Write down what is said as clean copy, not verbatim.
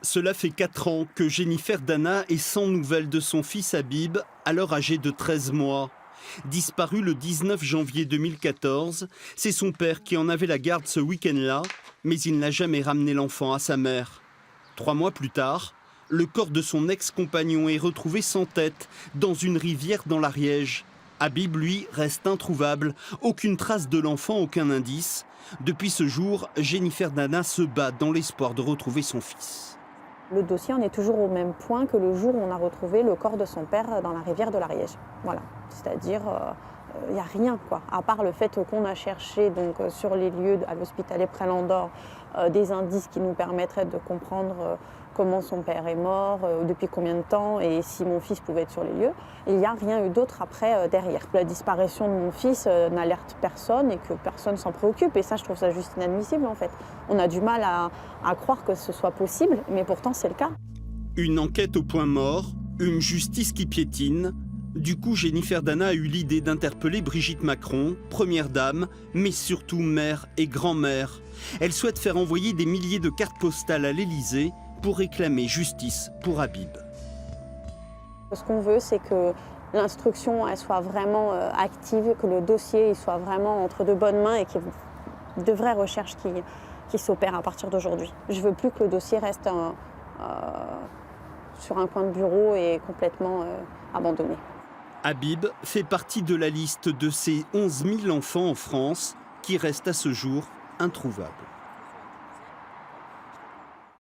Cela fait 4 ans que Jennifer Dana est sans nouvelles de son fils Habib, alors âgé de 13 mois. Disparu le 19 janvier 2014, c'est son père qui en avait la garde ce week-end-là, mais il n'a jamais ramené l'enfant à sa mère. 3 mois plus tard, le corps de son ex-compagnon est retrouvé sans tête dans une rivière dans l'Ariège. Habib, lui, reste introuvable. Aucune trace de l'enfant, aucun indice. Depuis ce jour, Jennifer Dana se bat dans l'espoir de retrouver son fils. Le dossier en est toujours au même point que le jour où on a retrouvé le corps de son père dans la rivière de l'Ariège. Voilà, c'est-à-dire il n'y a rien, quoi, à part le fait qu'on a cherché donc, sur les lieux à l'hospitalier Pré-Landor des indices qui nous permettraient de comprendre comment son père est mort, depuis combien de temps et si mon fils pouvait être sur les lieux. Il n'y a rien eu d'autre après derrière. La disparition de mon fils n'alerte personne et que personne s'en préoccupe. Et ça, je trouve ça juste inadmissible en fait. On a du mal à croire que ce soit possible, mais pourtant c'est le cas. Une enquête au point mort, une justice qui piétine. Du coup, Jennifer Dana a eu l'idée d'interpeller Brigitte Macron, première dame, mais surtout mère et grand-mère. Elle souhaite faire envoyer des milliers de cartes postales à l'Élysée pour réclamer justice pour Habib. Ce qu'on veut, c'est que l'instruction elle soit vraiment active, que le dossier il soit vraiment entre de bonnes mains et qu'il y ait de vraies recherches qui s'opèrent à partir d'aujourd'hui. Je ne veux plus que le dossier reste sur un coin de bureau et complètement abandonné. Habib fait partie de la liste de ces 11 000 enfants en France qui restent à ce jour introuvables.